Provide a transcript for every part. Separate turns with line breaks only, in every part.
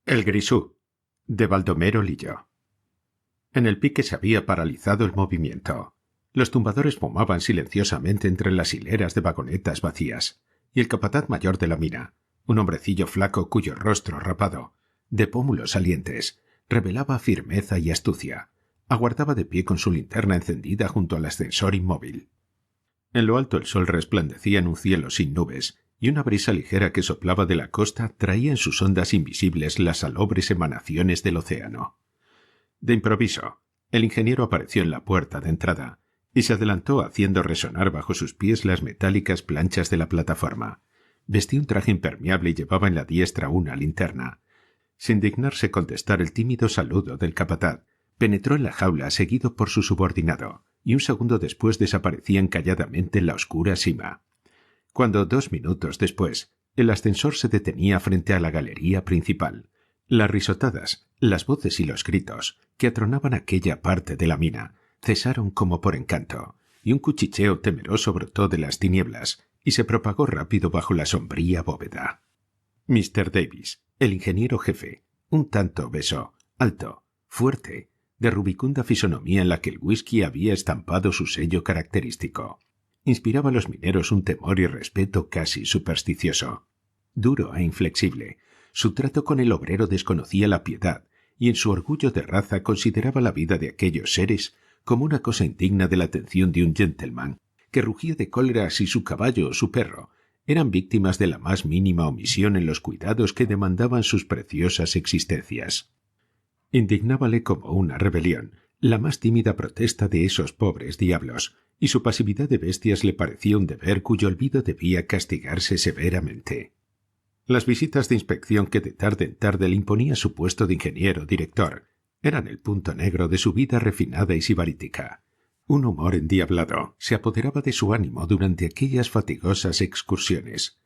El Grisú, de Baldomero Lillo. En el pique se había paralizado el movimiento. Los tumbadores fumaban silenciosamente entre las hileras de vagonetas vacías, y el capataz mayor de la mina, un hombrecillo flaco cuyo rostro rapado, de pómulos salientes, revelaba firmeza y astucia, aguardaba de pie con su linterna encendida junto al ascensor inmóvil. En lo alto el sol resplandecía en un cielo sin nubes, y una brisa ligera que soplaba de la costa traía en sus ondas invisibles las salobres emanaciones del océano. De improviso, el ingeniero apareció en la puerta de entrada y se adelantó haciendo resonar bajo sus pies las metálicas planchas de la plataforma. Vestía un traje impermeable y llevaba en la diestra una linterna. Sin dignarse contestar el tímido saludo del capataz, penetró en la jaula seguido por su subordinado, y un segundo después desaparecía encalladamente en la oscura sima. Cuando 2 minutos después el ascensor se detenía frente a la galería principal, las risotadas, las voces y los gritos que atronaban aquella parte de la mina cesaron como por encanto, y un cuchicheo temeroso brotó de las tinieblas y se propagó rápido bajo la sombría bóveda. Mr. Davis, el ingeniero jefe, un tanto obeso, alto, fuerte, de rubicunda fisonomía en la que el whisky había estampado su sello característico, inspiraba a los mineros un temor y respeto casi supersticioso. Duro e inflexible, su trato con el obrero desconocía la piedad y en su orgullo de raza consideraba la vida de aquellos seres como una cosa indigna de la atención de un gentleman que rugía de cólera si su caballo o su perro eran víctimas de la más mínima omisión en los cuidados que demandaban sus preciosas existencias. Indignábale como una rebelión la más tímida protesta de esos pobres diablos, y su pasividad de bestias le parecía un deber cuyo olvido debía castigarse severamente. Las visitas de inspección que de tarde en tarde le imponía su puesto de ingeniero director eran el punto negro de su vida refinada y sibarítica. Un humor endiablado se apoderaba de su ánimo durante aquellas fatigosas excursiones.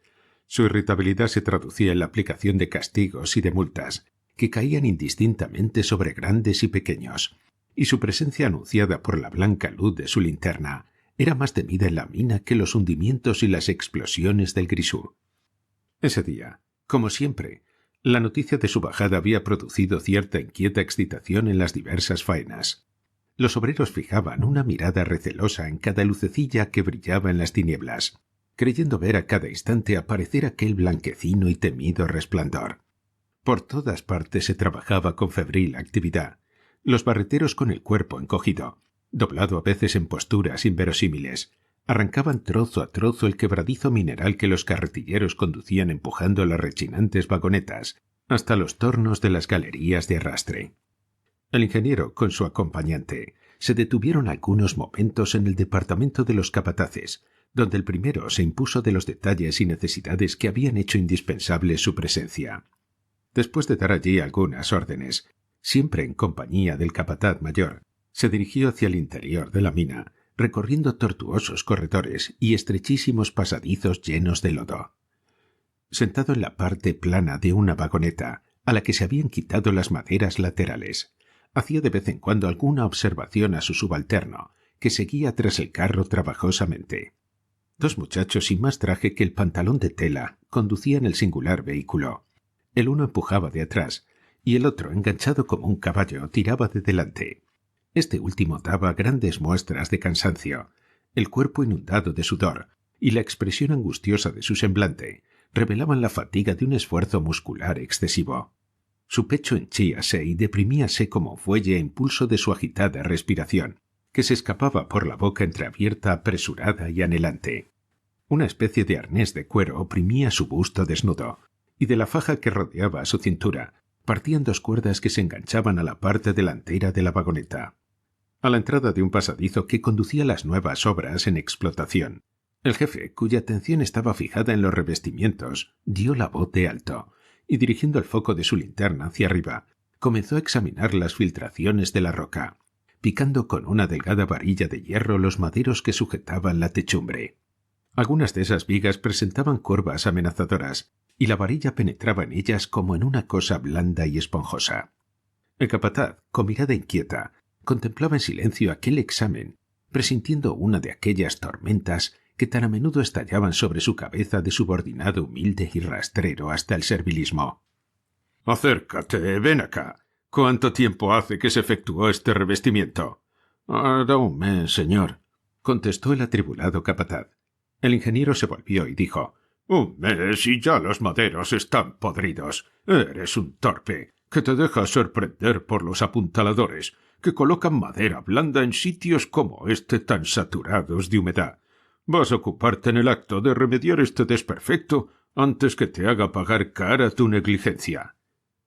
Su irritabilidad se traducía en la aplicación de castigos y de multas que caían indistintamente sobre grandes y pequeños, y su presencia anunciada por la blanca luz de su linterna era más temida en la mina que los hundimientos y las explosiones del Grisú. Ese día, como siempre, la noticia de su bajada había producido cierta inquieta excitación en las diversas faenas. Los obreros fijaban una mirada recelosa en cada lucecilla que brillaba en las tinieblas, creyendo ver a cada instante aparecer aquel blanquecino y temido resplandor. Por todas partes se trabajaba con febril actividad. Los barreteros con el cuerpo encogido, doblado a veces en posturas inverosímiles, arrancaban trozo a trozo el quebradizo mineral que los carretilleros conducían empujando las rechinantes vagonetas hasta los tornos de las galerías de arrastre. El ingeniero, con su acompañante, se detuvieron algunos momentos en el departamento de los capataces, donde el primero se impuso de los detalles y necesidades que habían hecho indispensable su presencia. Después de dar allí algunas órdenes, siempre en compañía del capataz mayor, se dirigió hacia el interior de la mina, recorriendo tortuosos corredores y estrechísimos pasadizos llenos de lodo. Sentado en la parte plana de una vagoneta, a la que se habían quitado las maderas laterales, hacía de vez en cuando alguna observación a su subalterno, que seguía tras el carro trabajosamente. 2 muchachos sin más traje que el pantalón de tela conducían el singular vehículo. El uno empujaba de atrás, y el otro, enganchado como un caballo, tiraba de delante. Este último daba grandes muestras de cansancio. El cuerpo inundado de sudor y la expresión angustiosa de su semblante revelaban la fatiga de un esfuerzo muscular excesivo. Su pecho henchíase y deprimíase como fuelle a impulso de su agitada respiración, que se escapaba por la boca entreabierta, apresurada y anhelante. Una especie de arnés de cuero oprimía su busto desnudo, y de la faja que rodeaba su cintura partían 2 cuerdas que se enganchaban a la parte delantera de la vagoneta. A la entrada de un pasadizo que conducía a las nuevas obras en explotación, el jefe, cuya atención estaba fijada en los revestimientos, dio la voz de alto y, dirigiendo el foco de su linterna hacia arriba, comenzó a examinar las filtraciones de la roca, picando con una delgada varilla de hierro los maderos que sujetaban la techumbre. Algunas de esas vigas presentaban curvas amenazadoras, y la varilla penetraba en ellas como en una cosa blanda y esponjosa. El capataz, con mirada inquieta, contemplaba en silencio aquel examen, presintiendo una de aquellas tormentas que tan a menudo estallaban sobre su cabeza de subordinado humilde y rastrero hasta el servilismo. Acércate, ven acá. ¿Cuánto tiempo hace que se efectuó este revestimiento? Hará un mes, señor, contestó el atribulado capataz. El ingeniero se volvió y dijo: Un mes y ya los maderos están podridos. Eres un torpe, que te dejas sorprender por los apuntaladores, que colocan madera blanda en sitios como este tan saturados de humedad. Vas a ocuparte en el acto de remediar este desperfecto antes que te haga pagar cara tu negligencia.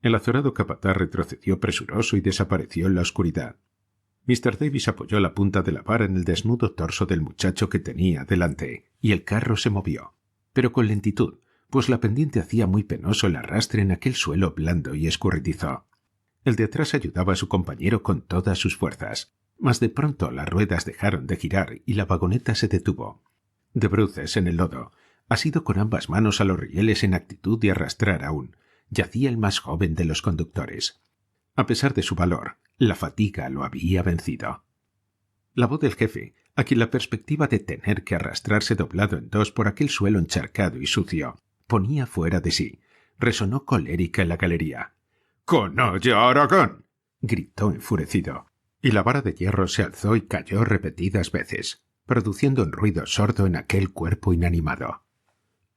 El azorado capataz retrocedió presuroso y desapareció en la oscuridad. Mr. Davis apoyó la punta de la vara en el desnudo torso del muchacho que tenía delante, y el carro se movió, pero con lentitud, pues la pendiente hacía muy penoso el arrastre en aquel suelo blando y escurridizo. El de atrás ayudaba a su compañero con todas sus fuerzas, mas de pronto las ruedas dejaron de girar y la vagoneta se detuvo. De bruces en el lodo, asido con ambas manos a los rieles en actitud de arrastrar aún, yacía el más joven de los conductores. A pesar de su valor, la fatiga lo había vencido. La voz del jefe, a quien la perspectiva de tener que arrastrarse doblado en dos por aquel suelo encharcado y sucio ponía fuera de sí, resonó colérica en la galería. —¡Canalla, Aragán! —gritó enfurecido, y la vara de hierro se alzó y cayó repetidas veces, produciendo un ruido sordo en aquel cuerpo inanimado.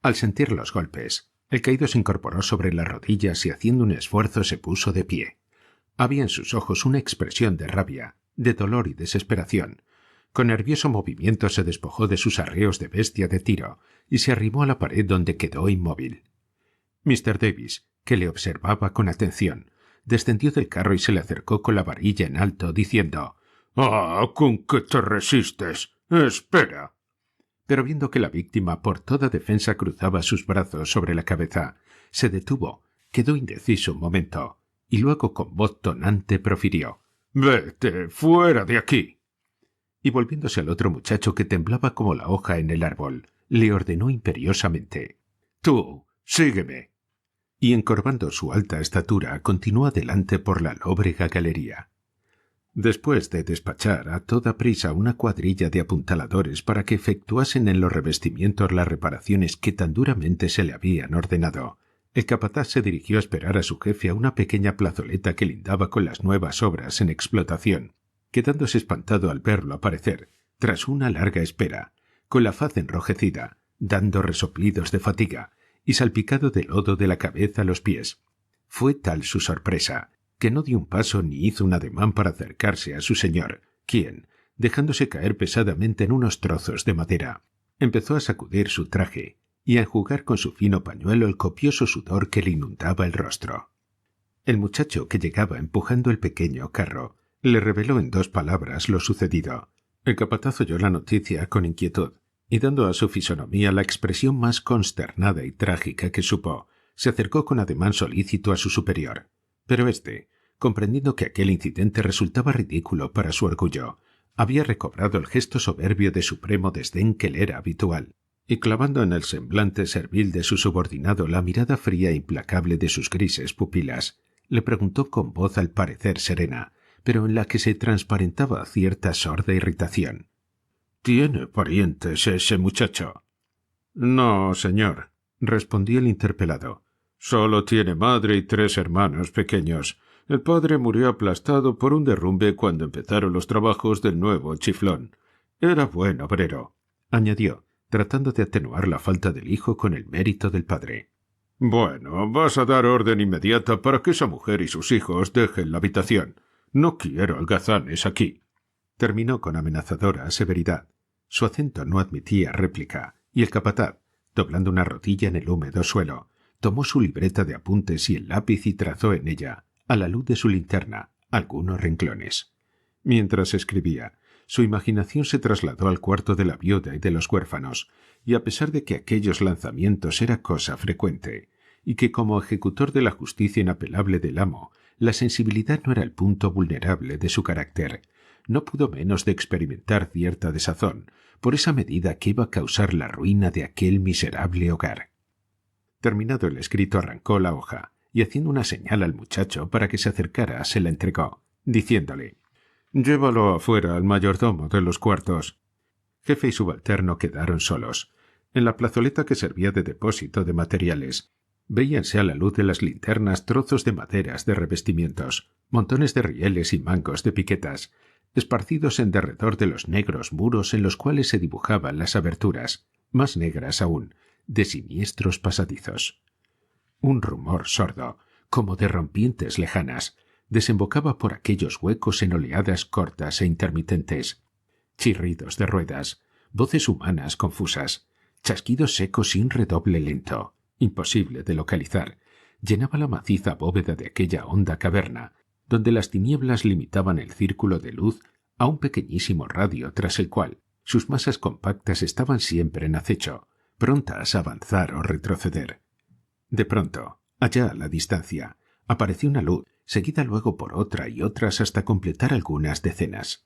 Al sentir los golpes, el caído se incorporó sobre las rodillas y haciendo un esfuerzo se puso de pie. Había en sus ojos una expresión de rabia, de dolor y desesperación. Con nervioso movimiento se despojó de sus arreos de bestia de tiro y se arrimó a la pared donde quedó inmóvil. Mr. Davis, que le observaba con atención, descendió del carro y se le acercó con la varilla en alto, diciendo: —¡Ah, con qué te resistes! ¡Espera! Pero viendo que la víctima por toda defensa cruzaba sus brazos sobre la cabeza, se detuvo, quedó indeciso un momento, y luego con voz tonante profirió: —¡Vete fuera de aquí! Y volviéndose al otro muchacho que temblaba como la hoja en el árbol, le ordenó imperiosamente: —Tú, sígueme. Y encorvando su alta estatura, continuó adelante por la lóbrega galería. Después de despachar a toda prisa una cuadrilla de apuntaladores para que efectuasen en los revestimientos las reparaciones que tan duramente se le habían ordenado, el capataz se dirigió a esperar a su jefe a una pequeña plazoleta que lindaba con las nuevas obras en explotación, quedándose espantado al verlo aparecer, tras una larga espera, con la faz enrojecida, dando resoplidos de fatiga y salpicado de lodo de la cabeza a los pies. Fue tal su sorpresa que no dio un paso ni hizo un ademán para acercarse a su señor, quien, dejándose caer pesadamente en unos trozos de madera, empezó a sacudir su traje y a enjugar con su fino pañuelo el copioso sudor que le inundaba el rostro. El muchacho, que llegaba empujando el pequeño carro, le reveló en 2 palabras lo sucedido. El capataz oyó la noticia con inquietud, y dando a su fisonomía la expresión más consternada y trágica que supo, se acercó con ademán solícito a su superior. Pero éste, comprendiendo que aquel incidente resultaba ridículo para su orgullo, había recobrado el gesto soberbio de supremo desdén que le era habitual, y clavando en el semblante servil de su subordinado la mirada fría e implacable de sus grises pupilas, le preguntó con voz al parecer serena, pero en la que se transparentaba cierta sorda irritación: —¿Tiene parientes ese muchacho? —No, señor —respondió el interpelado—. Solo tiene madre y 3 hermanos pequeños. El padre murió aplastado por un derrumbe cuando empezaron los trabajos del nuevo chiflón. Era buen obrero —añadió, tratando de atenuar la falta del hijo con el mérito del padre. —Bueno, vas a dar orden inmediata para que esa mujer y sus hijos dejen la habitación. No quiero algazanes aquí —terminó con amenazadora severidad. Su acento no admitía réplica, y el capataz, doblando una rodilla en el húmedo suelo, tomó su libreta de apuntes y el lápiz y trazó en ella, a la luz de su linterna, algunos renglones. Mientras escribía, su imaginación se trasladó al cuarto de la viuda y de los huérfanos, y a pesar de que aquellos lanzamientos era cosa frecuente, y que como ejecutor de la justicia inapelable del amo, la sensibilidad no era el punto vulnerable de su carácter, no pudo menos de experimentar cierta desazón por esa medida que iba a causar la ruina de aquel miserable hogar. Terminado el escrito, arrancó la hoja y, haciendo una señal al muchacho para que se acercara, se la entregó, diciéndole: «Llévalo afuera al mayordomo de los cuartos». Jefe y subalterno quedaron solos. En la plazoleta que servía de depósito de materiales, Veíanse a la luz de las linternas trozos de maderas de revestimientos, montones de rieles y mangos de piquetas, esparcidos en derredor de los negros muros en los cuales se dibujaban las aberturas, más negras aún, de siniestros pasadizos. Un rumor sordo, como de rompientes lejanas, desembocaba por aquellos huecos en oleadas cortas e intermitentes. Chirridos de ruedas, voces humanas confusas, chasquidos secos y un redoble lento, imposible de localizar, llenaba la maciza bóveda de aquella honda caverna, donde las tinieblas limitaban el círculo de luz a un pequeñísimo radio tras el cual sus masas compactas estaban siempre en acecho, prontas a avanzar o retroceder. De pronto, allá a la distancia, apareció una luz, seguida luego por otra y otras hasta completar algunas decenas.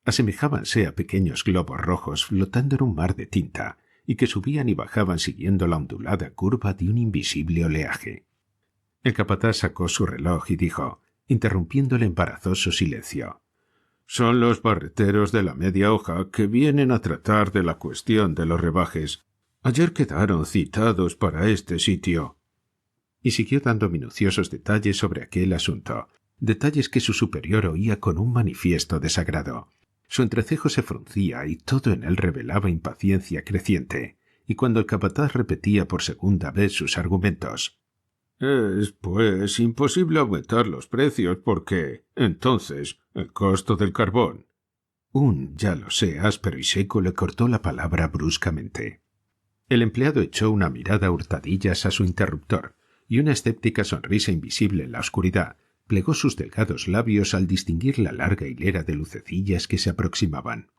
Asemejábanse a pequeños globos rojos flotando en un mar de tinta y que subían y bajaban siguiendo la ondulada curva de un invisible oleaje. El capataz sacó su reloj y dijo, interrumpiendo el embarazoso silencio: «Son los barreteros de la media hoja que vienen a tratar de la cuestión de los rebajes. Ayer quedaron citados para este sitio». Y siguió dando minuciosos detalles sobre aquel asunto, detalles que su superior oía con un manifiesto desagrado. Su entrecejo se fruncía y todo en él revelaba impaciencia creciente, y cuando el capataz repetía por segunda vez sus argumentos: «Es, pues, imposible aumentar los precios porque, entonces, el costo del carbón». Un «ya lo sé» áspero y seco le cortó la palabra bruscamente. El empleado echó una mirada a hurtadillas a su interruptor, y una escéptica sonrisa invisible en la oscuridad plegó sus delgados labios al distinguir la larga hilera de lucecillas que se aproximaban.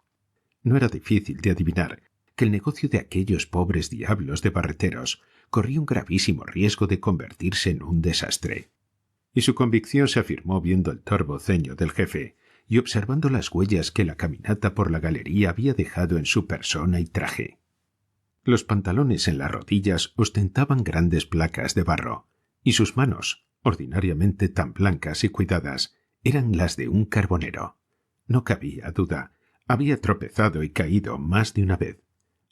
No era difícil de adivinar que el negocio de aquellos pobres diablos de barreteros corría un gravísimo riesgo de convertirse en un desastre. Y su convicción se afirmó viendo el torvo ceño del jefe y observando las huellas que la caminata por la galería había dejado en su persona y traje. Los pantalones en las rodillas ostentaban grandes placas de barro, y sus manos, ordinariamente tan blancas y cuidadas, eran las de un carbonero. No cabía duda, había tropezado y caído más de una vez.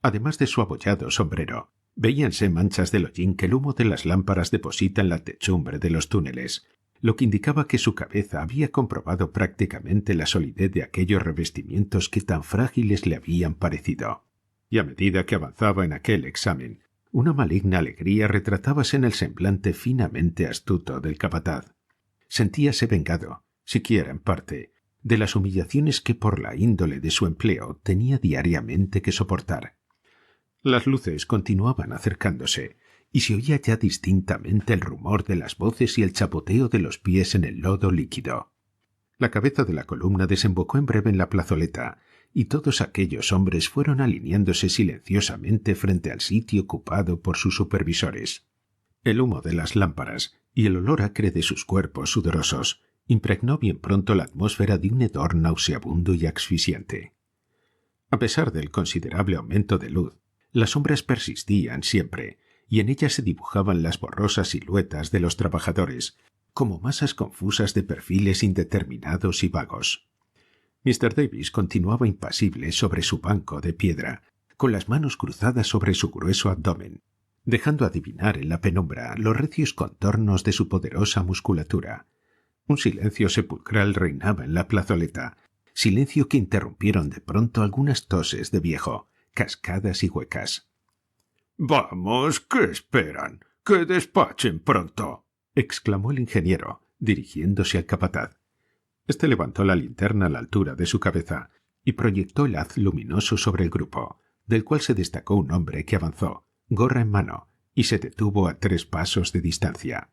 Además de su abollado sombrero, veíanse manchas del hollín que el humo de las lámparas deposita en la techumbre de los túneles, lo que indicaba que su cabeza había comprobado prácticamente la solidez de aquellos revestimientos que tan frágiles le habían parecido. Y a medida que avanzaba en aquel examen, una maligna alegría retratábase en el semblante finamente astuto del capataz. Sentíase vengado, siquiera en parte, de las humillaciones que por la índole de su empleo tenía diariamente que soportar. Las luces continuaban acercándose, y se oía ya distintamente el rumor de las voces y el chapoteo de los pies en el lodo líquido. La cabeza de la columna desembocó en breve en la plazoleta, y todos aquellos hombres fueron alineándose silenciosamente frente al sitio ocupado por sus supervisores. El humo de las lámparas y el olor acre de sus cuerpos sudorosos impregnó bien pronto la atmósfera de un hedor nauseabundo y asfixiante. A pesar del considerable aumento de luz, las sombras persistían siempre, y en ellas se dibujaban las borrosas siluetas de los trabajadores, como masas confusas de perfiles indeterminados y vagos. Mr. Davis continuaba impasible sobre su banco de piedra, con las manos cruzadas sobre su grueso abdomen, dejando adivinar en la penumbra los recios contornos de su poderosa musculatura. Un silencio sepulcral reinaba en la plazoleta, silencio que interrumpieron de pronto algunas toses de viejo, cascadas y huecas. «Vamos, ¿qué esperan? ¡Que despachen pronto!», exclamó el ingeniero, dirigiéndose al capataz. Este levantó la linterna a la altura de su cabeza y proyectó el haz luminoso sobre el grupo, del cual se destacó un hombre que avanzó, gorra en mano, y se detuvo a 3 pasos de distancia.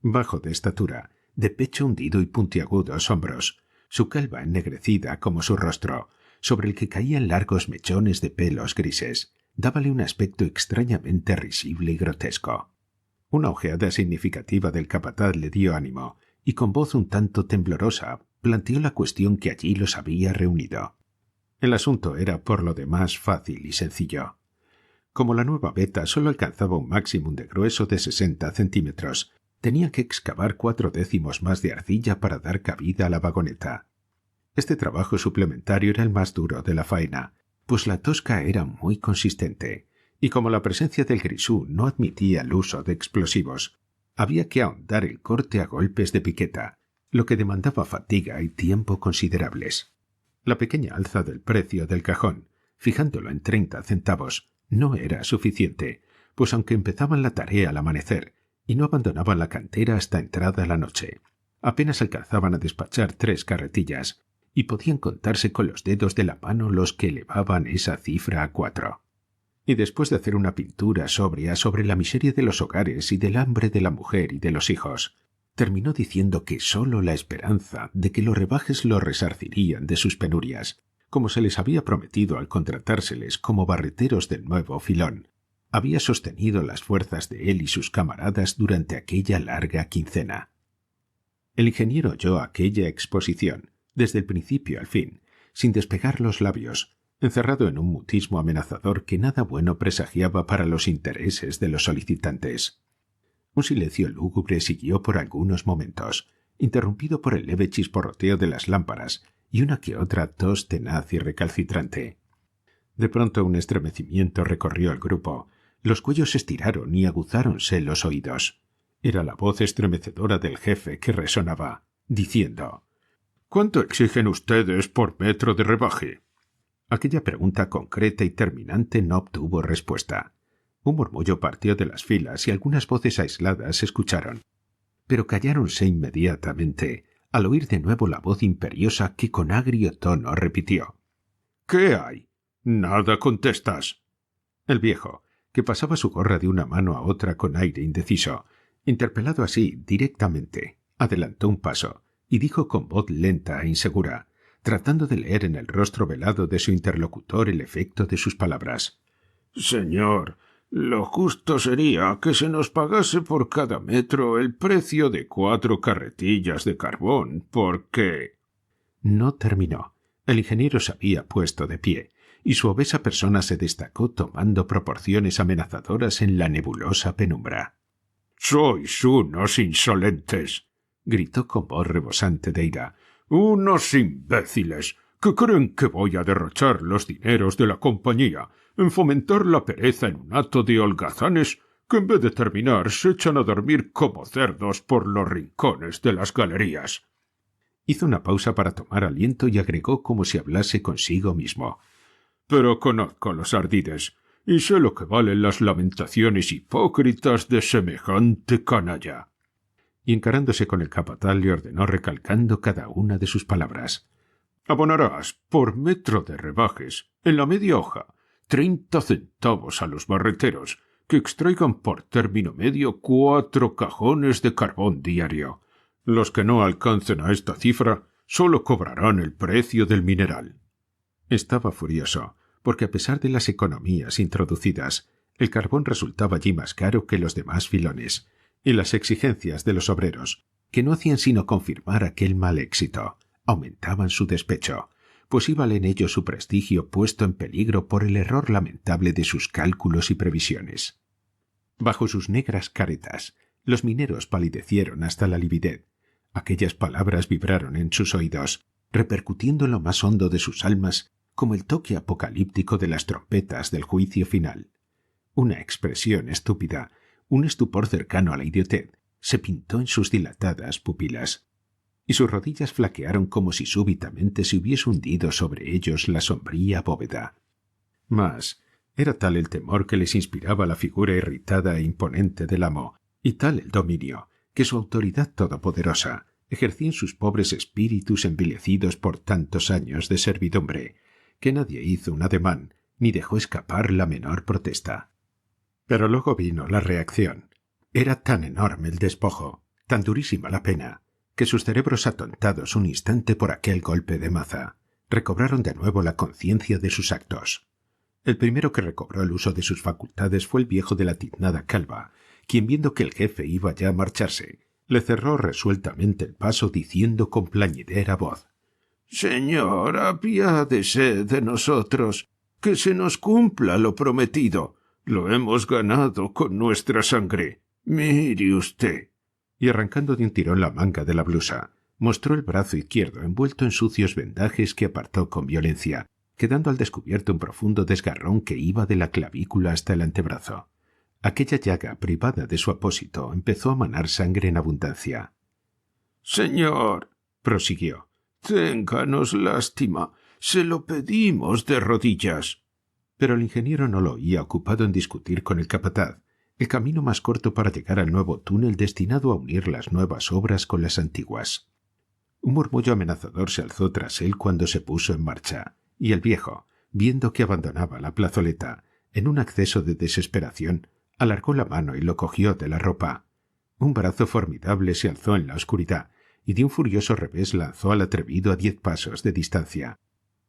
Bajo de estatura, de pecho hundido y puntiagudos hombros, su calva ennegrecida como su rostro, sobre el que caían largos mechones de pelos grises, dábale un aspecto extrañamente risible y grotesco. Una ojeada significativa del capataz le dio ánimo, y con voz un tanto temblorosa planteó la cuestión que allí los había reunido. El asunto era por lo demás fácil y sencillo. Como la nueva veta solo alcanzaba un máximo de grueso de 60 centímetros, tenía que excavar 4 décimos más de arcilla para dar cabida a la vagoneta. Este trabajo suplementario era el más duro de la faena, pues la tosca era muy consistente, y como la presencia del grisú no admitía el uso de explosivos, había que ahondar el corte a golpes de piqueta, lo que demandaba fatiga y tiempo considerables. La pequeña alza del precio del cajón, fijándolo en 30 centavos, no era suficiente, pues aunque empezaban la tarea al amanecer y no abandonaban la cantera hasta entrada la noche, apenas alcanzaban a despachar 3 carretillas y podían contarse con los dedos de la mano los que elevaban esa cifra a 4. Y después de hacer una pintura sobria sobre la miseria de los hogares y del hambre de la mujer y de los hijos, terminó diciendo que sólo la esperanza de que los rebajes lo resarcirían de sus penurias, como se les había prometido al contratárseles como barreteros del nuevo filón, había sostenido las fuerzas de él y sus camaradas durante aquella larga quincena. El ingeniero oyó aquella exposición, desde el principio al fin, sin despegar los labios, encerrado en un mutismo amenazador que nada bueno presagiaba para los intereses de los solicitantes. Un silencio lúgubre siguió por algunos momentos, interrumpido por el leve chisporroteo de las lámparas y una que otra tos tenaz y recalcitrante. De pronto un estremecimiento recorrió el grupo, los cuellos se estiraron y aguzáronse los oídos. Era la voz estremecedora del jefe que resonaba, diciendo: «¿Cuánto exigen ustedes por metro de rebaje?» Aquella pregunta concreta y terminante no obtuvo respuesta. Un murmullo partió de las filas y algunas voces aisladas se escucharon, pero calláronse inmediatamente al oír de nuevo la voz imperiosa que con agrio tono repitió: «¿Qué hay? Nada contestas». El viejo, que pasaba su gorra de una mano a otra con aire indeciso, interpelado así directamente, adelantó un paso y dijo con voz lenta e insegura, tratando de leer en el rostro velado de su interlocutor el efecto de sus palabras: «Señor, lo justo sería que se nos pagase por cada metro el precio de 4 carretillas de carbón, porque...». No terminó. El ingeniero se había puesto de pie, y su obesa persona se destacó tomando proporciones amenazadoras en la nebulosa penumbra. «¡Sois unos insolentes!», gritó con voz rebosante de ira. «¡Unos imbéciles que creen que voy a derrochar los dineros de la compañía en fomentar la pereza en un hato de holgazanes que en vez de terminar se echan a dormir como cerdos por los rincones de las galerías!». Hizo una pausa para tomar aliento y agregó como si hablase consigo mismo: «Pero conozco a los ardides y sé lo que valen las lamentaciones hipócritas de semejante canalla». Y encarándose con el capataz le ordenó recalcando cada una de sus palabras: «Abonarás por metro de rebajes, en la media hoja, 30 centavos a los barreteros, que extraigan por término medio 4 cajones de carbón diario. Los que no alcancen a esta cifra solo cobrarán el precio del mineral». Estaba furioso, porque a pesar de las economías introducidas, el carbón resultaba allí más caro que los demás filones, y las exigencias de los obreros, que no hacían sino confirmar aquel mal éxito, aumentaban su despecho, pues íbale en ello su prestigio puesto en peligro por el error lamentable de sus cálculos y previsiones. Bajo sus negras caretas, los mineros palidecieron hasta la lividez. Aquellas palabras vibraron en sus oídos, repercutiendo en lo más hondo de sus almas como el toque apocalíptico de las trompetas del juicio final. Una expresión estúpida, un estupor cercano a la idiotez, se pintó en sus dilatadas pupilas, y sus rodillas flaquearon como si súbitamente se hubiese hundido sobre ellos la sombría bóveda. Mas era tal el temor que les inspiraba la figura irritada e imponente del amo, y tal el dominio, que su autoridad todopoderosa ejercía en sus pobres espíritus envilecidos por tantos años de servidumbre, que nadie hizo un ademán ni dejó escapar la menor protesta. Pero luego vino la reacción. Era tan enorme el despojo, tan durísima la pena, que sus cerebros atontados un instante por aquel golpe de maza, recobraron de nuevo la conciencia de sus actos. El primero que recobró el uso de sus facultades fue el viejo de la tiznada calva, quien viendo que el jefe iba ya a marcharse, le cerró resueltamente el paso diciendo con plañidera voz: «Señor, apiádese de nosotros, que se nos cumpla lo prometido. Lo hemos ganado con nuestra sangre. Mire usted». Y arrancando de un tirón la manga de la blusa, mostró el brazo izquierdo envuelto en sucios vendajes que apartó con violencia, quedando al descubierto un profundo desgarrón que iba de la clavícula hasta el antebrazo. Aquella llaga, privada de su apósito, empezó a manar sangre en abundancia. «Señor», prosiguió, «ténganos lástima. Se lo pedimos de rodillas». Pero el ingeniero no lo oía, ocupado en discutir con el capataz el camino más corto para llegar al nuevo túnel destinado a unir las nuevas obras con las antiguas. Un murmullo amenazador se alzó tras él cuando se puso en marcha, y el viejo, viendo que abandonaba la plazoleta, en un acceso de desesperación, alargó la mano y lo cogió de la ropa. Un brazo formidable se alzó en la oscuridad, y de un furioso revés lanzó al atrevido a 10 pasos de distancia.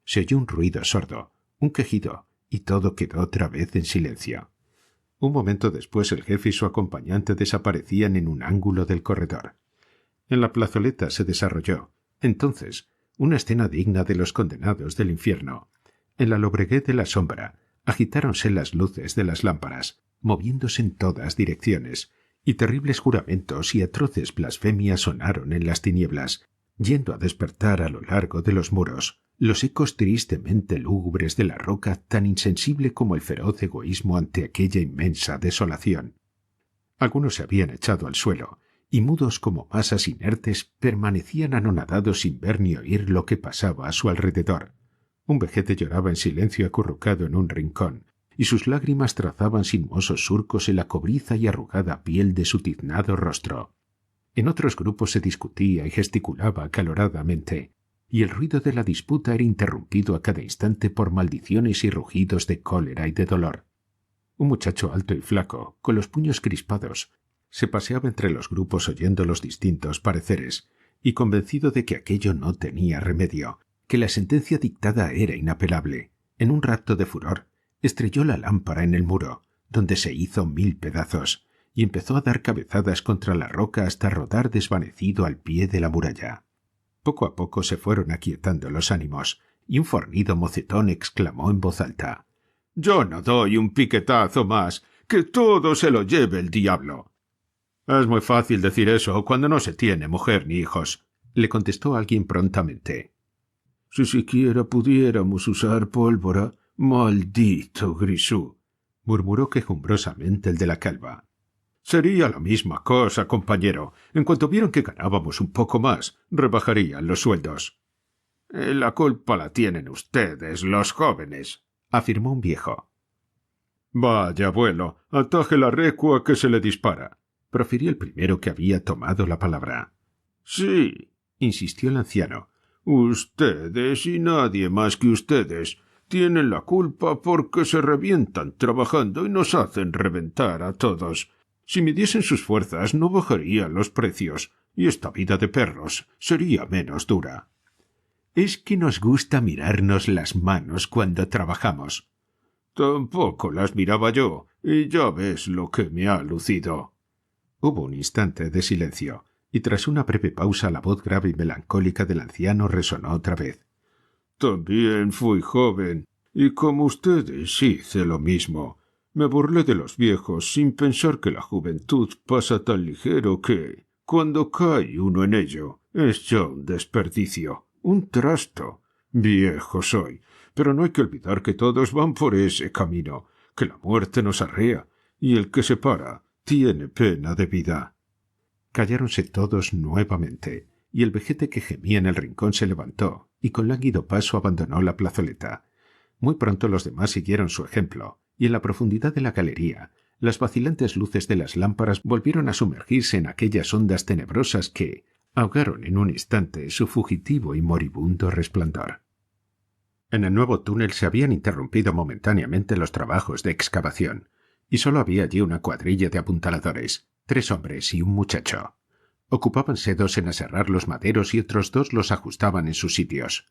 Se oyó un ruido sordo, un quejido, y todo quedó otra vez en silencio. Un momento después el jefe y su acompañante desaparecían en un ángulo del corredor. En la plazoleta se desarrolló, entonces, una escena digna de los condenados del infierno. En la lobreguez de la sombra agitáronse las luces de las lámparas, moviéndose en todas direcciones, y terribles juramentos y atroces blasfemias sonaron en las tinieblas, yendo a despertar a lo largo de los muros los ecos tristemente lúgubres de la roca tan insensible como el feroz egoísmo ante aquella inmensa desolación. Algunos se habían echado al suelo, y mudos como masas inertes permanecían anonadados sin ver ni oír lo que pasaba a su alrededor. Un vejete lloraba en silencio acurrucado en un rincón, y sus lágrimas trazaban sinuosos surcos en la cobriza y arrugada piel de su tiznado rostro. En otros grupos se discutía y gesticulaba acaloradamente, y el ruido de la disputa era interrumpido a cada instante por maldiciones y rugidos de cólera y de dolor. Un muchacho alto y flaco, con los puños crispados, se paseaba entre los grupos oyendo los distintos pareceres, y convencido de que aquello no tenía remedio, que la sentencia dictada era inapelable. En un rapto de furor, estrelló la lámpara en el muro, donde se hizo 1000 pedazos, y empezó a dar cabezadas contra la roca hasta rodar desvanecido al pie de la muralla. Poco a poco se fueron aquietando los ánimos, y un fornido mocetón exclamó en voz alta: «Yo no doy un piquetazo más, que todo se lo lleve el diablo». «Es muy fácil decir eso cuando no se tiene mujer ni hijos», le contestó alguien prontamente. «Si siquiera pudiéramos usar pólvora, maldito Grisú», murmuró quejumbrosamente el de la calva. «Sería la misma cosa, compañero. En cuanto vieron que ganábamos un poco más, rebajarían los sueldos». «La culpa la tienen ustedes, los jóvenes», afirmó un viejo. «Vaya, abuelo, ataje la recua que se le dispara», profirió el primero que había tomado la palabra. «Sí», insistió el anciano, «ustedes y nadie más que ustedes tienen la culpa porque se revientan trabajando y nos hacen reventar a todos. Si midiesen sus fuerzas no bajarían los precios, y esta vida de perros sería menos dura». «Es que nos gusta mirarnos las manos cuando trabajamos». «Tampoco las miraba yo, y ya ves lo que me ha lucido». Hubo un instante de silencio, y tras una breve pausa la voz grave y melancólica del anciano resonó otra vez. «También fui joven, y como ustedes hice lo mismo. Me burlé de los viejos sin pensar que la juventud pasa tan ligero que, cuando cae uno en ello, es ya un desperdicio, un trasto. Viejo soy, pero no hay que olvidar que todos van por ese camino, que la muerte nos arrea, y el que se para tiene pena de vida». Calláronse todos nuevamente, y el vejete que gemía en el rincón se levantó, y con lánguido paso abandonó la plazoleta. Muy pronto los demás siguieron su ejemplo, y en la profundidad de la galería las vacilantes luces de las lámparas volvieron a sumergirse en aquellas ondas tenebrosas que ahogaron en un instante su fugitivo y moribundo resplandor. En el nuevo túnel se habían interrumpido momentáneamente los trabajos de excavación, y sólo había allí una cuadrilla de apuntaladores, 3 hombres y un muchacho. Ocupábanse 2 en aserrar los maderos y otros 2 los ajustaban en sus sitios.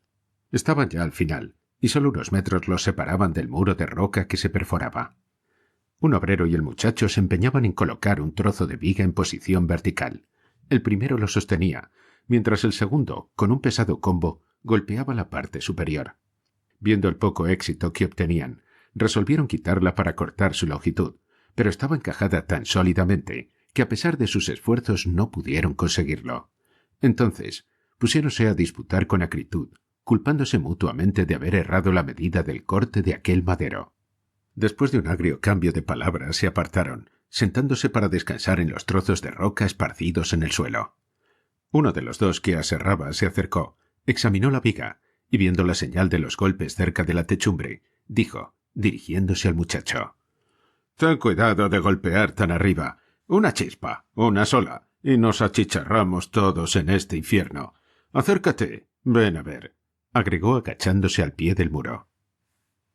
Estaban ya al final, y solo unos metros los separaban del muro de roca que se perforaba. Un obrero y el muchacho se empeñaban en colocar un trozo de viga en posición vertical. El primero lo sostenía, mientras el segundo, con un pesado combo, golpeaba la parte superior. Viendo el poco éxito que obtenían, resolvieron quitarla para cortar su longitud, pero estaba encajada tan sólidamente que a pesar de sus esfuerzos no pudieron conseguirlo. Entonces pusiéronse a disputar con acritud, culpándose mutuamente de haber errado la medida del corte de aquel madero. Después de un agrio cambio de palabras se apartaron, sentándose para descansar en los trozos de roca esparcidos en el suelo. Uno de los dos que aserraba se acercó, examinó la viga y, viendo la señal de los golpes cerca de la techumbre, dijo, dirigiéndose al muchacho: «Ten cuidado de golpear tan arriba. Una chispa, una sola, y nos achicharramos todos en este infierno. Acércate, ven a ver», agregó agachándose al pie del muro.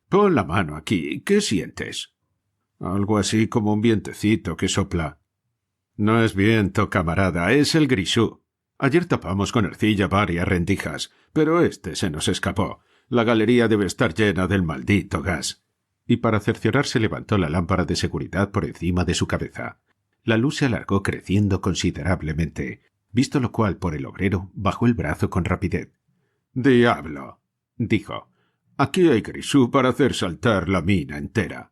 «Pon la mano aquí. ¿Qué sientes?» «Algo así como un vientecito que sopla». «No es viento, camarada, es el grisú. Ayer tapamos con arcilla varias rendijas, pero este se nos escapó. La galería debe estar llena del maldito gas». Y para cerciorarse levantó la lámpara de seguridad por encima de su cabeza. La luz se alargó creciendo considerablemente, visto lo cual por el obrero bajó el brazo con rapidez. «¡Diablo!», dijo. «Aquí hay grisú para hacer saltar la mina entera».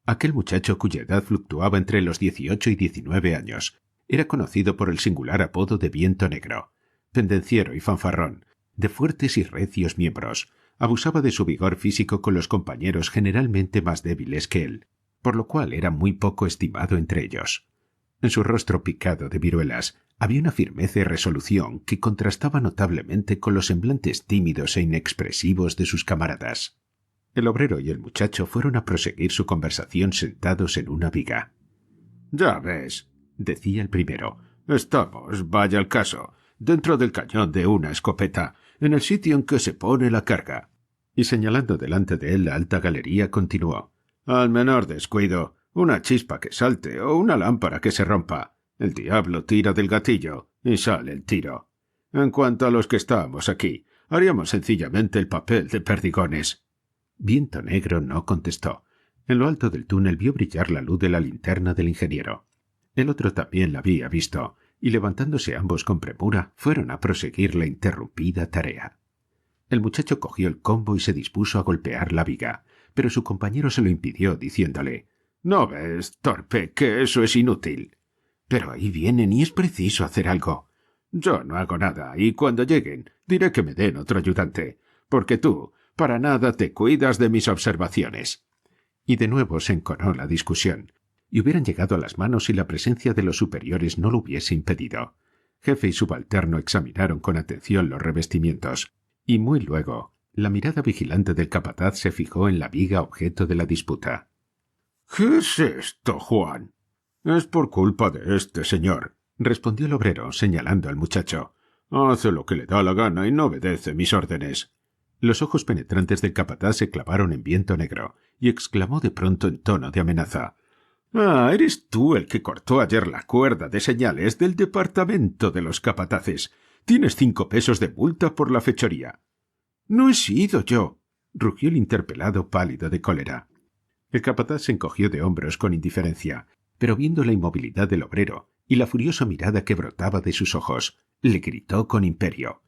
Aquel muchacho, cuya edad fluctuaba entre los 18 y 19 años, era conocido por el singular apodo de Viento Negro. Pendenciero y fanfarrón, de fuertes y recios miembros, abusaba de su vigor físico con los compañeros generalmente más débiles que él, por lo cual era muy poco estimado entre ellos. En su rostro picado de viruelas había una firmeza y resolución que contrastaba notablemente con los semblantes tímidos e inexpresivos de sus camaradas. El obrero y el muchacho fueron a proseguir su conversación sentados en una viga. «Ya ves», decía el primero, «estamos, vaya el caso, dentro del cañón de una escopeta, en el sitio en que se pone la carga». Y señalando delante de él la alta galería, continuó: «Al menor descuido, una chispa que salte o una lámpara que se rompa, el diablo tira del gatillo y sale el tiro. En cuanto a los que estábamos aquí, haríamos sencillamente el papel de perdigones». Viento Negro no contestó. En lo alto del túnel vio brillar la luz de la linterna del ingeniero. El otro también la había visto, y levantándose ambos con premura, fueron a proseguir la interrumpida tarea. El muchacho cogió el combo y se dispuso a golpear la viga, pero su compañero se lo impidió, diciéndole: «¿No ves, torpe, que eso es inútil?» «Pero ahí vienen y es preciso hacer algo». «Yo no hago nada, y cuando lleguen diré que me den otro ayudante, porque tú para nada te cuidas de mis observaciones». Y de nuevo se enconó la discusión, y hubieran llegado a las manos si la presencia de los superiores no lo hubiese impedido. Jefe y subalterno examinaron con atención los revestimientos, y muy luego la mirada vigilante del capataz se fijó en la viga objeto de la disputa. «¿Qué es esto, Juan?» «Es por culpa de este señor», respondió el obrero, señalando al muchacho. «Hace lo que le da la gana y no obedece mis órdenes». Los ojos penetrantes del capataz se clavaron en Viento Negro, y exclamó de pronto en tono de amenaza: «Ah, eres tú el que cortó ayer la cuerda de señales del departamento de los capataces. Tienes 5 pesos de multa por la fechoría». «No he sido yo», rugió el interpelado pálido de cólera. El capataz se encogió de hombros con indiferencia, pero viendo la inmovilidad del obrero y la furiosa mirada que brotaba de sus ojos, le gritó con imperio: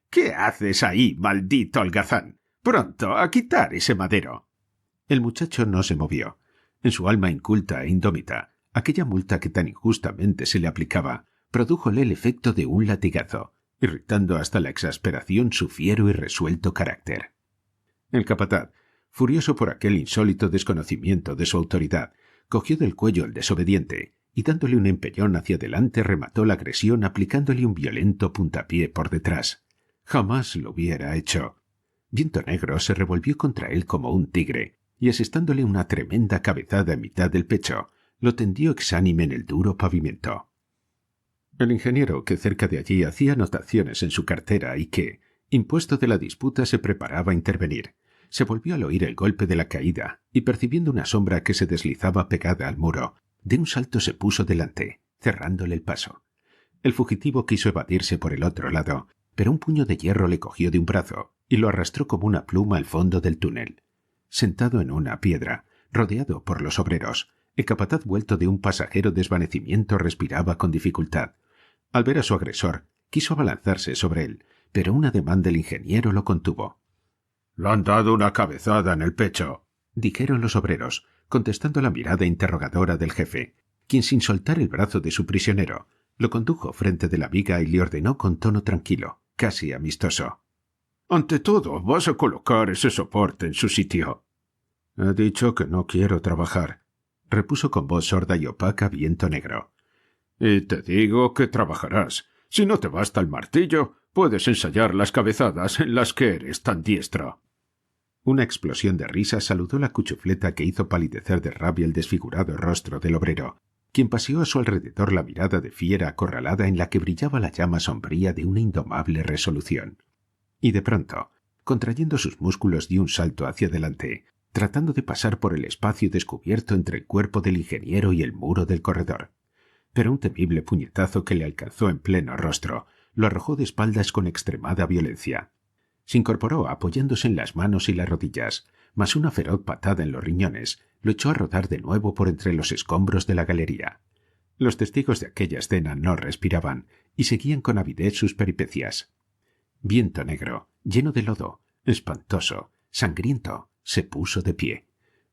«¿Qué haces ahí, maldito holgazán? Pronto, a quitar ese madero». El muchacho no se movió. En su alma inculta e indómita, aquella multa que tan injustamente se le aplicaba prodújole el efecto de un latigazo, irritando hasta la exasperación su fiero y resuelto carácter. El capataz, furioso por aquel insólito desconocimiento de su autoridad, cogió del cuello al desobediente y dándole un empellón hacia adelante remató la agresión aplicándole un violento puntapié por detrás. Jamás lo hubiera hecho. Viento Negro se revolvió contra él como un tigre y, asestándole una tremenda cabezada en mitad del pecho, lo tendió exánime en el duro pavimento. El ingeniero, que cerca de allí hacía anotaciones en su cartera y que, impuesto de la disputa, se preparaba a intervenir, se volvió al oír el golpe de la caída y, percibiendo una sombra que se deslizaba pegada al muro, de un salto se puso delante, cerrándole el paso. El fugitivo quiso evadirse por el otro lado, pero un puño de hierro le cogió de un brazo y lo arrastró como una pluma al fondo del túnel. Sentado en una piedra, rodeado por los obreros, el capataz, vuelto de un pasajero desvanecimiento, respiraba con dificultad. Al ver a su agresor, quiso abalanzarse sobre él, pero un ademán del ingeniero lo contuvo. «Le han dado una cabezada en el pecho», dijeron los obreros, contestando la mirada interrogadora del jefe, quien, sin soltar el brazo de su prisionero, lo condujo frente de la viga y le ordenó con tono tranquilo, casi amistoso: Ante todo, vas a colocar ese soporte en su sitio. He dicho que no quiero trabajar, repuso con voz sorda y opaca Viento Negro. Y te digo que trabajarás. Si no te basta el martillo, puedes ensayar las cabezadas en las que eres tan diestro. Una explosión de risas saludó la cuchufleta que hizo palidecer de rabia el desfigurado rostro del obrero, quien paseó a su alrededor la mirada de fiera acorralada en la que brillaba la llama sombría de una indomable resolución. Y de pronto, contrayendo sus músculos, dio un salto hacia adelante, tratando de pasar por el espacio descubierto entre el cuerpo del ingeniero y el muro del corredor. Pero un temible puñetazo que le alcanzó en pleno rostro lo arrojó de espaldas con extremada violencia. Se incorporó apoyándose en las manos y las rodillas, mas una feroz patada en los riñones lo echó a rodar de nuevo por entre los escombros de la galería. Los testigos de aquella escena no respiraban y seguían con avidez sus peripecias. Viento Negro, lleno de lodo, espantoso, sangriento, se puso de pie.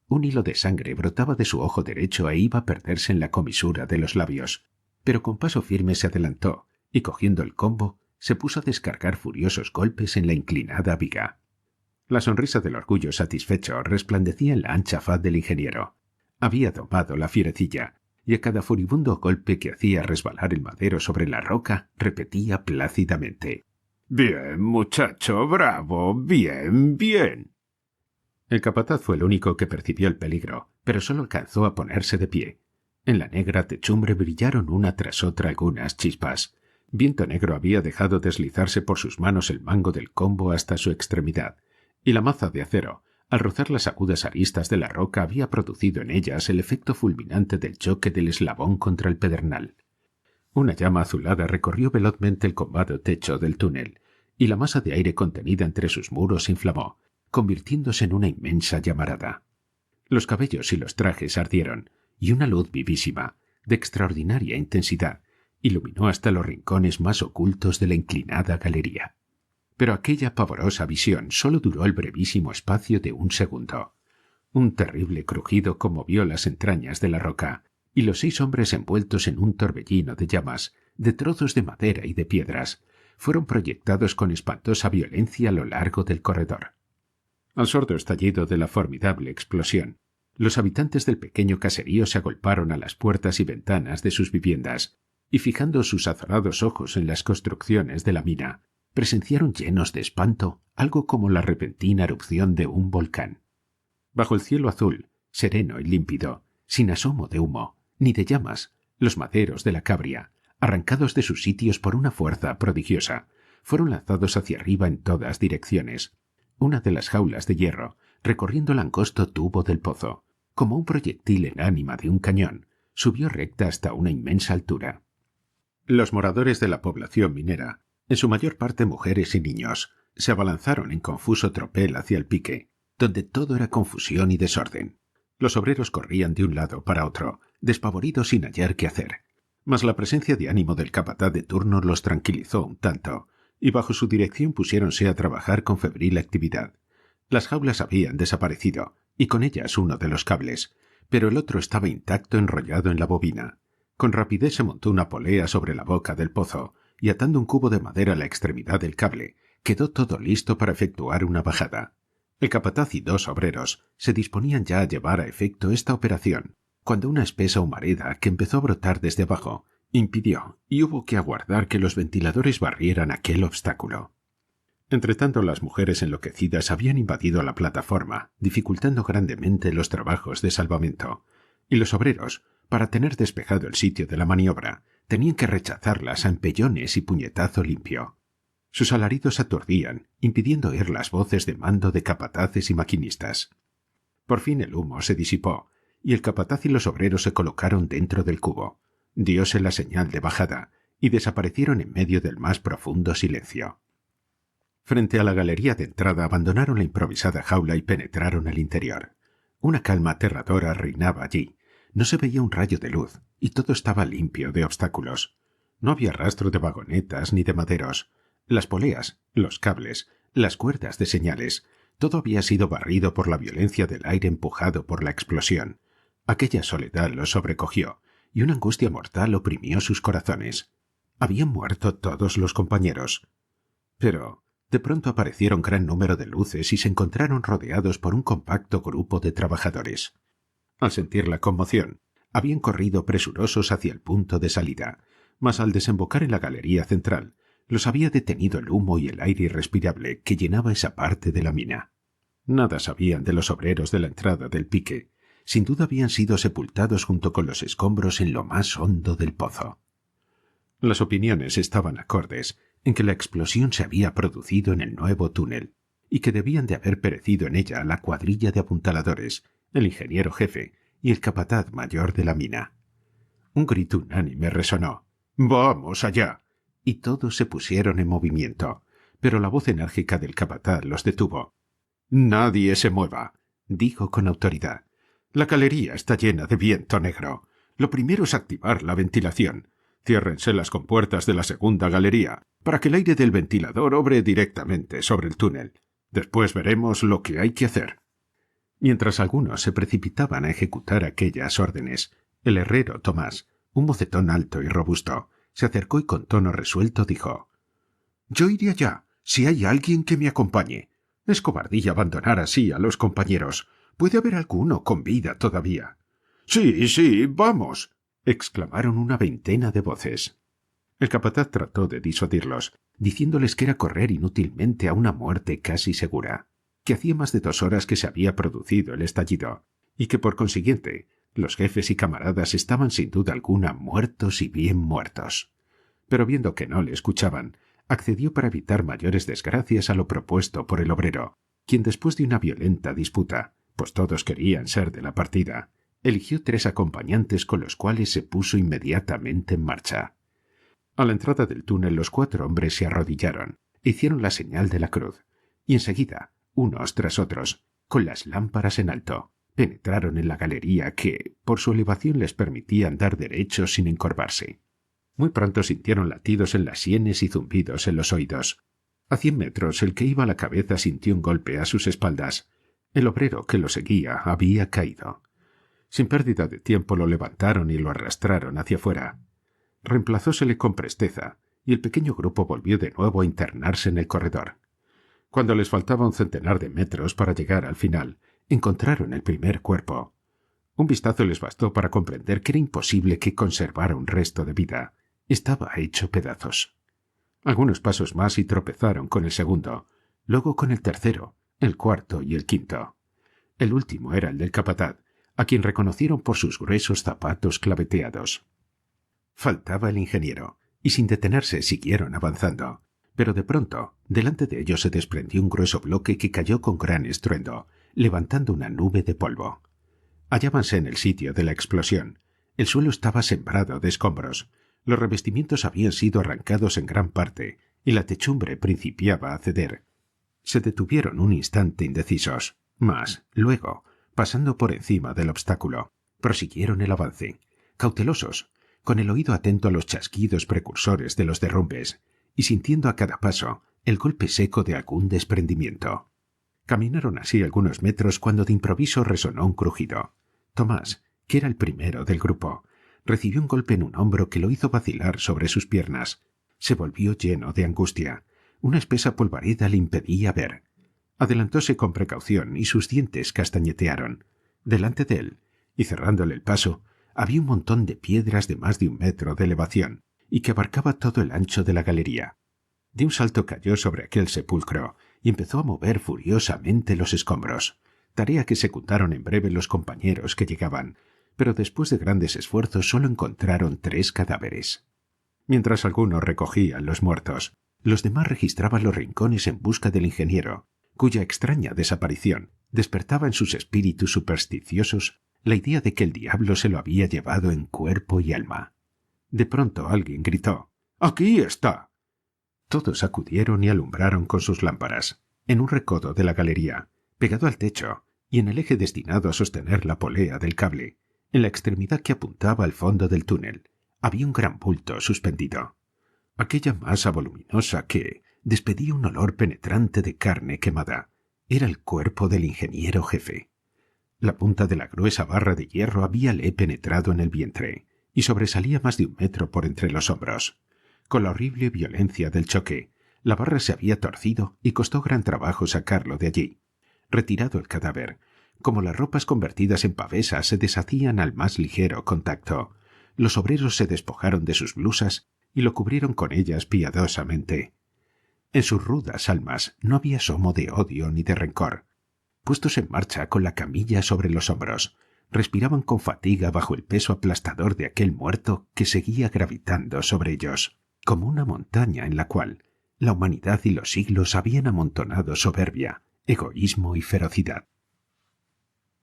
Un hilo de sangre brotaba de su ojo derecho e iba a perderse en la comisura de los labios, pero con paso firme se adelantó y, cogiendo el combo, se puso a descargar furiosos golpes en la inclinada viga. La sonrisa del orgullo satisfecho resplandecía en la ancha faz del ingeniero. Había domado la fierecilla, y a cada furibundo golpe que hacía resbalar el madero sobre la roca repetía plácidamente: «Bien, muchacho, bravo, bien, bien». El capataz fue el único que percibió el peligro, pero solo alcanzó a ponerse de pie. En la negra techumbre brillaron una tras otra algunas chispas. Viento Negro había dejado deslizarse por sus manos el mango del combo hasta su extremidad, y la maza de acero, al rozar las agudas aristas de la roca, había producido en ellas el efecto fulminante del choque del eslabón contra el pedernal. Una llama azulada recorrió velozmente el combado techo del túnel, y la masa de aire contenida entre sus muros se inflamó, convirtiéndose en una inmensa llamarada. Los cabellos y los trajes ardieron, y una luz vivísima, de extraordinaria intensidad, iluminó hasta los rincones más ocultos de la inclinada galería. Pero aquella pavorosa visión solo duró el brevísimo espacio de un segundo. Un terrible crujido conmovió las entrañas de la roca, y los 6 hombres envueltos en un torbellino de llamas, de trozos de madera y de piedras, fueron proyectados con espantosa violencia a lo largo del corredor. Al sordo estallido de la formidable explosión, los habitantes del pequeño caserío se agolparon a las puertas y ventanas de sus viviendas, y fijando sus azorados ojos en las construcciones de la mina, presenciaron llenos de espanto algo como la repentina erupción de un volcán. Bajo el cielo azul, sereno y límpido, sin asomo de humo, ni de llamas, los maderos de la Cabria, arrancados de sus sitios por una fuerza prodigiosa, fueron lanzados hacia arriba en todas direcciones. Una de las jaulas de hierro, recorriendo el angosto tubo del pozo, como un proyectil en ánima de un cañón, subió recta hasta una inmensa altura. Los moradores de la población minera, en su mayor parte mujeres y niños, se abalanzaron en confuso tropel hacia el pique, donde todo era confusión y desorden. Los obreros corrían de un lado para otro, despavoridos sin hallar qué hacer. Mas la presencia de ánimo del capataz de turno los tranquilizó un tanto, y bajo su dirección pusiéronse a trabajar con febril actividad. Las jaulas habían desaparecido, y con ellas uno de los cables, pero el otro estaba intacto enrollado en la bobina. Con rapidez se montó una polea sobre la boca del pozo, y atando un cubo de madera a la extremidad del cable, quedó todo listo para efectuar una bajada. El capataz y 2 obreros se disponían ya a llevar a efecto esta operación, cuando una espesa humareda que empezó a brotar desde abajo impidió, y hubo que aguardar que los ventiladores barrieran aquel obstáculo. Entretanto, las mujeres enloquecidas habían invadido la plataforma, dificultando grandemente los trabajos de salvamento, y los obreros, para tener despejado el sitio de la maniobra, tenían que rechazarlas a empellones y puñetazo limpio. Sus alaridos aturdían, impidiendo oír las voces de mando de capataces y maquinistas. Por fin el humo se disipó, y el capataz y los obreros se colocaron dentro del cubo. Dióse la señal de bajada, y desaparecieron en medio del más profundo silencio. Frente a la galería de entrada abandonaron la improvisada jaula y penetraron al interior. Una calma aterradora reinaba allí. No se veía un rayo de luz, y todo estaba limpio de obstáculos. No había rastro de vagonetas ni de maderos. Las poleas, los cables, las cuerdas de señales, todo había sido barrido por la violencia del aire empujado por la explosión. Aquella soledad los sobrecogió, y una angustia mortal oprimió sus corazones. Habían muerto todos los compañeros. Pero De pronto aparecieron gran número de luces y se encontraron rodeados por un compacto grupo de trabajadores. Al sentir la conmoción, habían corrido presurosos hacia el punto de salida, mas al desembocar en la galería central, los había detenido el humo y el aire irrespirable que llenaba esa parte de la mina. Nada sabían de los obreros de la entrada del pique. Sin duda habían sido sepultados junto con los escombros en lo más hondo del pozo. Las opiniones estaban acordes en que la explosión se había producido en el nuevo túnel y que debían de haber perecido en ella la cuadrilla de apuntaladores, el ingeniero jefe y el capataz mayor de la mina. Un grito unánime resonó: «¡Vamos allá!» y todos se pusieron en movimiento, pero la voz enérgica del capataz los detuvo. «Nadie se mueva», dijo con autoridad. «La galería está llena de viento negro. Lo primero es activar la ventilación. Ciérrense las compuertas de la segunda galería para que el aire del ventilador obre directamente sobre el túnel. Después veremos lo que hay que hacer». Mientras algunos se precipitaban a ejecutar aquellas órdenes, el herrero Tomás, un mocetón alto y robusto, se acercó y con tono resuelto dijo: «Yo iré allá, si hay alguien que me acompañe. Es cobardía abandonar así a los compañeros. Puede haber alguno con vida todavía». «Sí, sí, vamos», exclamaron una veintena de voces. El capataz trató de disuadirlos, diciéndoles que era correr inútilmente a una muerte casi segura, que hacía más de 2 horas que se había producido el estallido, y que por consiguiente los jefes y camaradas estaban sin duda alguna muertos y bien muertos. Pero viendo que no le escuchaban, accedió para evitar mayores desgracias a lo propuesto por el obrero, quien después de una violenta disputa, pues todos querían ser de la partida, eligió 3 acompañantes con los cuales se puso inmediatamente en marcha. A la entrada del túnel los 4 hombres se arrodillaron, hicieron la señal de la cruz, y enseguida, unos tras otros, con las lámparas en alto, penetraron en la galería que, por su elevación, les permitía andar derechos sin encorvarse. Muy pronto sintieron latidos en las sienes y zumbidos en los oídos. A 100 metros el que iba a la cabeza sintió un golpe a sus espaldas. El obrero que lo seguía había caído. Sin pérdida de tiempo lo levantaron y lo arrastraron hacia afuera. Reemplazósele con presteza, y el pequeño grupo volvió de nuevo a internarse en el corredor. Cuando les faltaba un centenar de metros para llegar al final, encontraron el primer cuerpo. Un vistazo les bastó para comprender que era imposible que conservara un resto de vida. Estaba hecho pedazos. Algunos pasos más y tropezaron con el segundo, luego con el tercero, el cuarto y el quinto. El último era el del capataz, a quien reconocieron por sus gruesos zapatos claveteados. Faltaba el ingeniero, y sin detenerse siguieron avanzando. Pero de pronto, delante de ellos se desprendió un grueso bloque que cayó con gran estruendo, levantando una nube de polvo. Hallábanse en el sitio de la explosión. El suelo estaba sembrado de escombros. Los revestimientos habían sido arrancados en gran parte, y la techumbre principiaba a ceder. Se detuvieron un instante indecisos, mas, luego, pasando por encima del obstáculo, prosiguieron el avance, cautelosos, con el oído atento a los chasquidos precursores de los derrumbes, y sintiendo a cada paso el golpe seco de algún desprendimiento. Caminaron así algunos metros cuando de improviso resonó un crujido. Tomás, que era el primero del grupo, recibió un golpe en un hombro que lo hizo vacilar sobre sus piernas. Se volvió lleno de angustia. Una espesa polvareda le impedía ver. Adelantóse con precaución y sus dientes castañetearon. Delante de él, y cerrándole el paso, había un montón de piedras de más de 1 metro de elevación y que abarcaba todo el ancho de la galería. De un salto cayó sobre aquel sepulcro y empezó a mover furiosamente los escombros, tarea que secundaron en breve los compañeros que llegaban, pero después de grandes esfuerzos solo encontraron 3 cadáveres. Mientras algunos recogían los muertos, los demás registraban los rincones en busca del ingeniero, cuya extraña desaparición despertaba en sus espíritus supersticiosos la idea de que el diablo se lo había llevado en cuerpo y alma. De pronto alguien gritó: «¡Aquí está!». Todos acudieron y alumbraron con sus lámparas. En un recodo de la galería, pegado al techo, y en el eje destinado a sostener la polea del cable, en la extremidad que apuntaba al fondo del túnel, había un gran bulto suspendido. Aquella masa voluminosa que despedía un olor penetrante de carne quemada era el cuerpo del ingeniero jefe. La punta de la gruesa barra de hierro habíale penetrado en el vientre y sobresalía más de 1 metro por entre los hombros. Con la horrible violencia del choque, La barra se había torcido y costó gran trabajo sacarlo de allí. Retirado el cadáver, como las ropas convertidas en pavesas se deshacían al más ligero contacto, los obreros se despojaron de sus blusas y lo cubrieron con ellas piadosamente. En sus rudas almas no había asomo de odio ni de rencor. Puestos en marcha con la camilla sobre los hombros, respiraban con fatiga bajo el peso aplastador de aquel muerto que seguía gravitando sobre ellos, como una montaña en la cual la humanidad y los siglos habían amontonado soberbia, egoísmo y ferocidad.